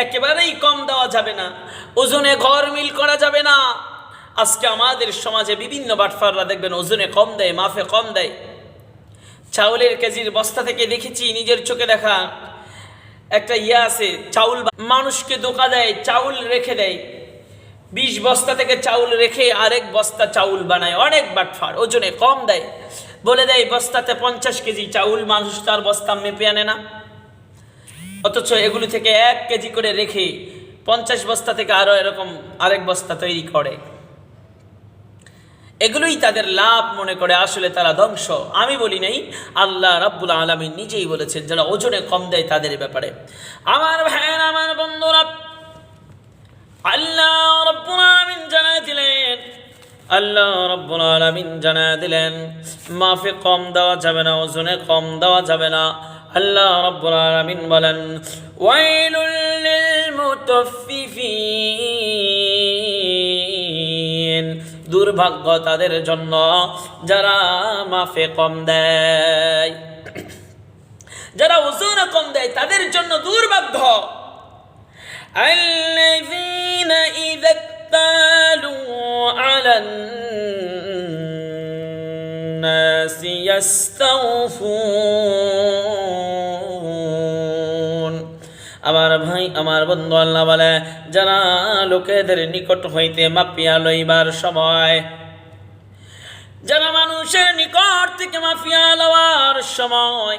একেবারেই কম দেওয়া যাবে না, ওজনে গরমিল করা যাবে না। আজকে আমাদের সমাজে বিভিন্ন বাটফাররা দেখবেন ওজনে কম দেয়, মাফে কম দেয়। চাউলের কেজির বস্তা থেকে দেখেছি, নিজের চোখে দেখা একটা আছে, চাউল মানুষকে ধোঁকা দেয়, চাউল রেখে দেয়, 20 বস্তা থেকে চাউল রেখে আরেক বস্তা চাউল বানায়। অনেক বাটফার, ওজনে কম দেয়, বলে দেয় বস্তাতে 50 কেজি চাউল, মানুষ তার বস্তা মেপে আনে না। অথচ এগুলো থেকে 1 কেজি করে রেখে 50 বস্তা থেকে আরো এরকম আরেক বস্তা তৈরি করে। এগুলোই তাদের লাভ মনে করে, আসলে তারা ধ্বংস। আমি বলি নাই, আল্লাহ রাব্বুল আলামিন নিজেই বলেছেন যারা ওজনে কম দেয় তাদের ব্যাপারে। আমার ভাইয়েরা, আমার বন্ধুরা, আল্লাহ রাব্বুল আলামিন জানায় দিলেন মাফে কম দেওয়া যাবে না, ওজনে কম দেওয়া যাবে না। আল্লাহ রাব্বুল আলামিন বলেন, ওয়াইলুল লিল মুতাফফিফিন, দুর্ভাগ্য তাদের জন্য যারা মাফে কম দেয়, যারা ওজনে কম দেয় তাদের জন্য দুর্ভাগ্য। আল্লাযীনা ইযা ইক্তালু আলান নাসি ইস্তাওফুন। আমার ভাই, আমার বন্ধু, আল্লাহ বলে যারা লোকেদের নিকট হইতে মাপিয়া লইবার সময়, যারা মানুষের নিকট থেকে মাফিয়া লওয়ার সময়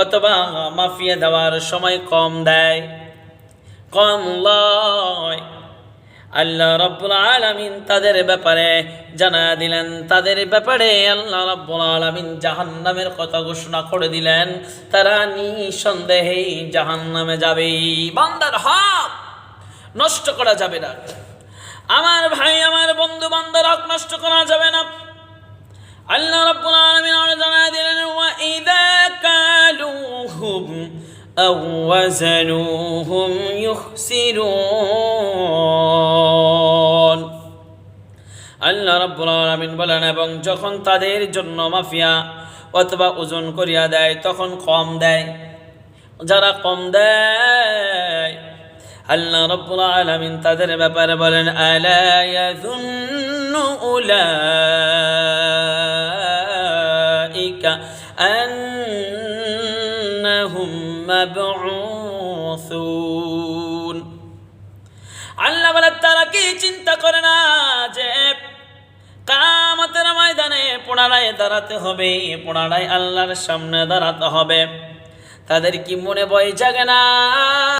অথবা মাফিয়া দেওয়ার সময় কম দেয়, কম লয়, আল্লাহ রাব্বুল আলামিন তাদের ব্যাপারে জানা দিলেন, তাদের ব্যাপারে আল্লাহ রাব্বুল আলামিন জাহান্নামের কথা ঘোষণা করে দিলেন। তারা নিঃসন্দেহে জাহান্নামে যাবে। বান্দার হক নষ্ট করা যাবে না। আমার ভাই, আমার বন্ধু, বান্দার হক নষ্ট করা যাবে না। আল্লাহ রাব্বুল আলামিন আরো জানা দিলেন, ওয়া ইযা কালুহুম আও ওয়াজানুহুম ইউখসিরুন। আল্লাহ রাব্বুল আলামিন বলেন, এবং যখন তাদের জন্য মাফিয়া অথবা ওজন করিয়া দেয় তখন কম দেয়। যারা কম দেয়, আল্লাহ রাব্বুল আলামিন তাদের ব্যাপারে বলেন, আলা ইয়াযুন্নু উলাইকা আন্নাহুম মাবউসুন। আল্লাহ বলে, তারা কি চিন্তা করে না যে কিয়ামতের ময়দানে পুনরায় দাঁড়াতে হবে, পুনরায় আল্লাহর সামনে দাঁড়াতে হবে? তাদের কি মনে ভয় জাগে না?